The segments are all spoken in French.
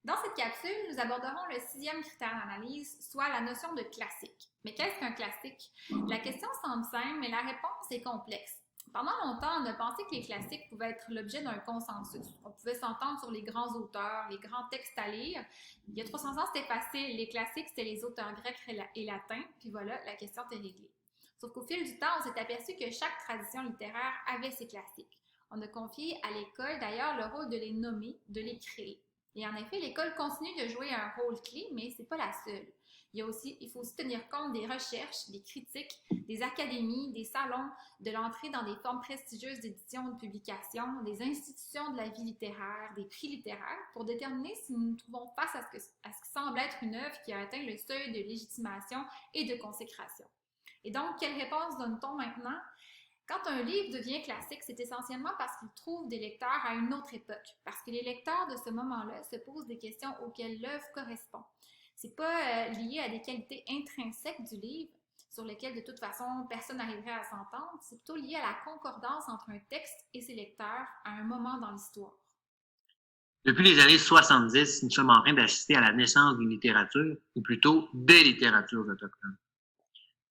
Dans cette capsule, nous aborderons le sixième critère d'analyse, soit la notion de classique. Mais qu'est-ce qu'un classique? La question semble simple, mais la réponse est complexe. Pendant longtemps, on a pensé que les classiques pouvaient être l'objet d'un consensus. On pouvait s'entendre sur les grands auteurs, les grands textes à lire. Il y a 300 ans, c'était facile. Les classiques, c'était les auteurs grecs et latins. Puis voilà, la question était réglée. Sauf qu'au fil du temps, on s'est aperçu que chaque tradition littéraire avait ses classiques. On a confié à l'école, d'ailleurs, le rôle de les nommer, de les créer. Et en effet, l'école continue de jouer un rôle clé, mais ce n'est pas la seule. Il faut aussi tenir compte des recherches, des critiques, des académies, des salons, de l'entrée dans des formes prestigieuses d'édition ou de publication, des institutions de la vie littéraire, des prix littéraires, pour déterminer si nous nous trouvons face à ce qui semble être une œuvre qui a atteint le seuil de légitimation et de consécration. Et donc, quelle réponse donne-t-on maintenant? Quand un livre devient classique, c'est essentiellement parce qu'il trouve des lecteurs à une autre époque, parce que les lecteurs de ce moment-là se posent des questions auxquelles l'œuvre correspond. C'est pas lié à des qualités intrinsèques du livre, sur lesquelles de toute façon personne n'arriverait à s'entendre, c'est plutôt lié à la concordance entre un texte et ses lecteurs à un moment dans l'histoire. Depuis les années 70, nous sommes en train d'assister à la naissance d'une littérature, ou plutôt des littératures autochtones.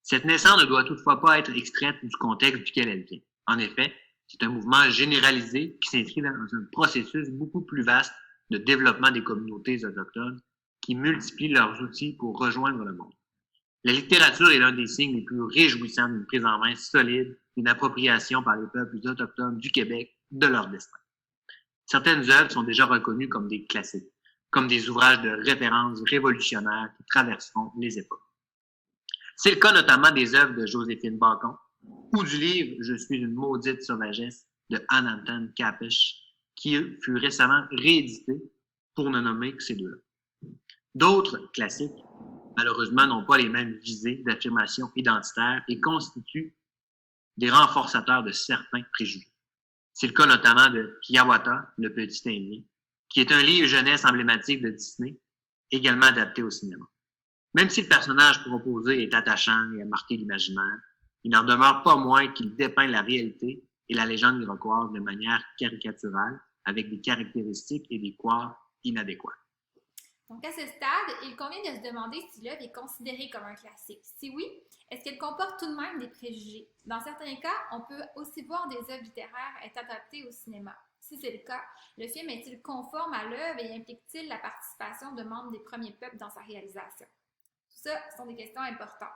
Cette naissance ne doit toutefois pas être extraite du contexte duquel elle vient. En effet, c'est un mouvement généralisé qui s'inscrit dans un processus beaucoup plus vaste de développement des communautés autochtones qui multiplient leurs outils pour rejoindre le monde. La littérature est l'un des signes les plus réjouissants d'une prise en main solide, d'une appropriation par les peuples autochtones du Québec de leur destin. Certaines œuvres sont déjà reconnues comme des classiques, comme des ouvrages de référence révolutionnaires qui traverseront les époques. C'est le cas notamment des œuvres de Joséphine Bacon ou du livre Je suis une maudite sauvagesse de Anantan Capish, qui fut récemment réédité pour ne nommer que ces deux-là. D'autres classiques, malheureusement, n'ont pas les mêmes visées d'affirmation identitaire et constituent des renforçateurs de certains préjugés. C'est le cas notamment de Hiawatha, le petit Indien, qui est un livre jeunesse emblématique de Disney, également adapté au cinéma. Même si le personnage proposé est attachant et a marqué l'imaginaire, il n'en demeure pas moins qu'il dépeint la réalité et la légende iroquoise de manière caricaturale, avec des caractéristiques et des couards inadéquats. Donc, à ce stade, il convient de se demander si l'œuvre est considérée comme un classique. Si oui, est-ce qu'elle comporte tout de même des préjugés? Dans certains cas, on peut aussi voir des œuvres littéraires être adaptées au cinéma. Si c'est le cas, le film est-il conforme à l'œuvre et implique-t-il la participation de membres des premiers peuples dans sa réalisation? Tout ça sont des questions importantes.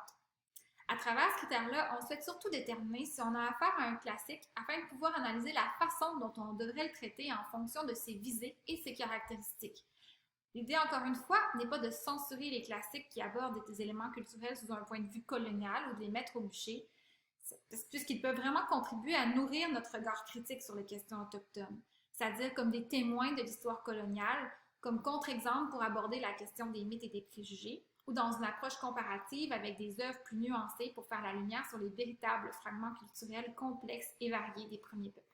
À travers ce critère-là, on souhaite surtout déterminer si on a affaire à un classique afin de pouvoir analyser la façon dont on devrait le traiter en fonction de ses visées et ses caractéristiques. L'idée, encore une fois, n'est pas de censurer les classiques qui abordent des éléments culturels sous un point de vue colonial ou de les mettre au bûcher, puisqu'ils peuvent vraiment contribuer à nourrir notre regard critique sur les questions autochtones, c'est-à-dire comme des témoins de l'histoire coloniale, comme contre-exemple pour aborder la question des mythes et des préjugés, ou dans une approche comparative avec des œuvres plus nuancées pour faire la lumière sur les véritables fragments culturels complexes et variés des premiers peuples.